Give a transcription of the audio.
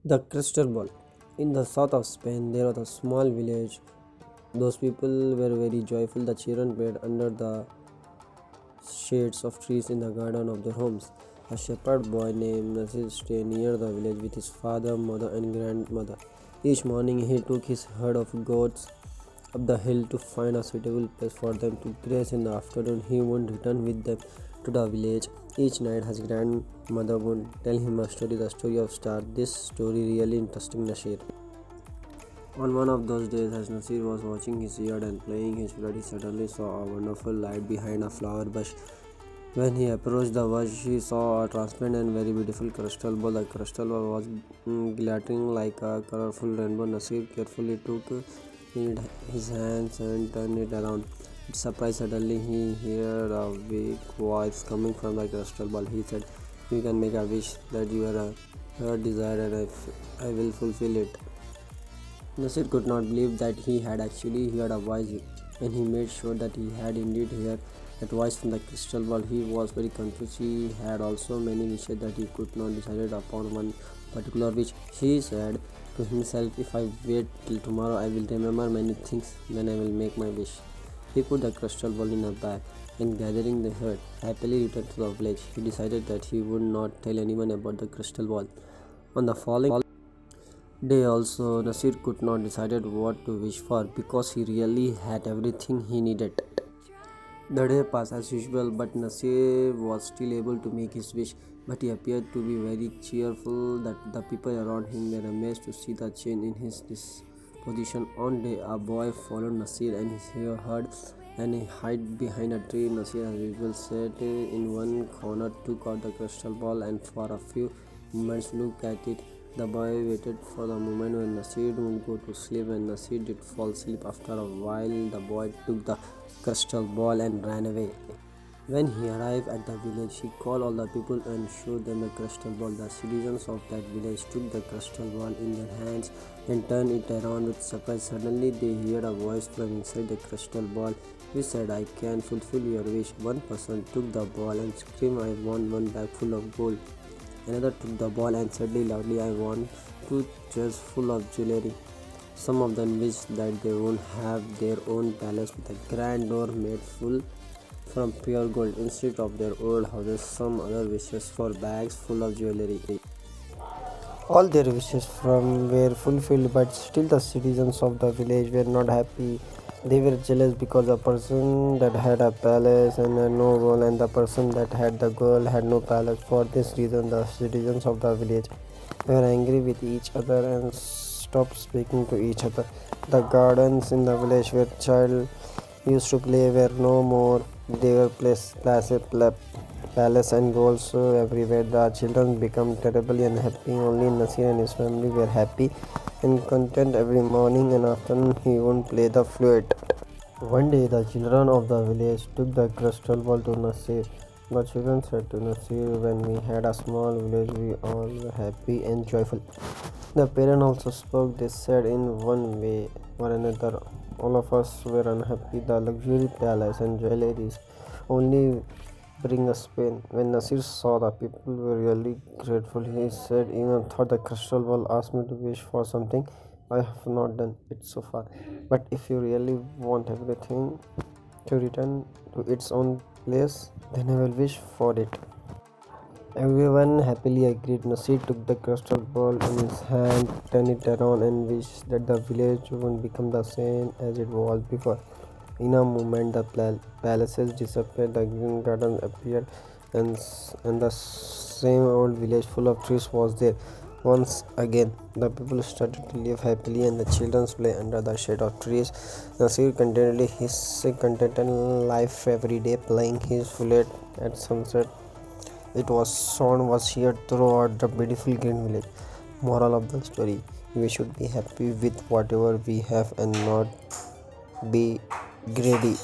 The Crystal Ball. In the south of Spain, there was a small village. Those people were very joyful. The children played under the shades of trees in the garden of their homes. A shepherd boy named Nasir stayed near the village with his father, mother, and grandmother. Each morning, he took his herd of goats up the hill to find a suitable place for them to graze. In the afternoon, he would return with them to the village. Each night, his grandmother would tell him a story, the story of star. This story really interesting Nasir. On one of those days, as Nasir was watching his yard and playing his flood, he suddenly saw a wonderful light behind a flower bush. When he approached the bush, he saw a transparent and very beautiful crystal ball. The crystal ball was glittering like a colorful rainbow. Nasir carefully took it in his hands and turned it around. Surprised, suddenly he heard a weak voice coming from the crystal ball. He said, "You can make a wish that you are a heart desire, and I will fulfill it." Nasir could not believe that he had actually heard a voice, and he made sure that he had indeed heard that voice from the crystal ball. He was very confused. He had also many wishes that he could not decide upon one particular wish. He said to himself, "If I wait till tomorrow, I will remember many things. Then I will make my wish." He put the crystal ball in a bag and gathering the herd, happily returned to the village. He decided that he would not tell anyone about the crystal ball. On the following day also, Nasir could not decide what to wish for because he really had everything he needed. The day passed as usual, but Nasir was still able to make his wish. But he appeared to be very cheerful that the people around him were amazed to see the change in his disposition. One day, a boy followed Nasir and his herd and he hid behind a tree. Nasir, as usual, sat in one corner, took out the crystal ball, and for a few moments looked at it. The boy waited for the moment when Nasir would go to sleep. When Nasir did fall asleep after a while, the boy took the crystal ball and ran away. When he arrived at the village, he called all the people and showed them the crystal ball. The citizens of that village took the crystal ball in their hands and turned it around with surprise. Suddenly, they heard a voice from inside the crystal ball which said, "I can fulfill your wish." One person took the ball and screamed, "I want one bag full of gold." Another took the ball and said loudly, "I want two chests full of jewelry." Some of them wished that they would have their own palace with a grand door made full from pure gold instead of their old houses. Some other wishes for bags full of jewelry. All their wishes were fulfilled, but still the citizens of the village were not happy. They were jealous because the person that had a palace and had no gold, and the person that had the gold had no palace. For this reason, the citizens of the village were angry with each other and stopped speaking to each other. The gardens in the village where child used to play were no more. They were palace and gold so everywhere. The children became terribly unhappy. Only Nasir and his family were happy and content. Every morning and afternoon he would play the flute. One day the children of the village took the crystal ball to Nasir. The children said to Nasir, "When we had a small village, we all were happy and joyful." The parents also spoke. They said, "In one way or another, all of us were unhappy. The luxury palace and jewelries only bring us pain." When Nasir saw the people were really grateful, he said, "Even though the crystal ball asked me to wish for something, I have not done it so far. But if you really want everything to return to its own place, then I will wish for it." Everyone happily agreed. Nasir took the crystal ball in his hand, turned it around, and wished that the village wouldn't become the same as it was before. In a moment, the palaces disappeared, the green gardens appeared, and the same old village full of trees was there. Once again, the people started to live happily, and the children play under the shade of trees. Nasir contentedly his contented life every day, playing his flute at sunset. It was sound was heard throughout the beautiful green village. Moral of the story: we should be happy with whatever we have and not be greedy.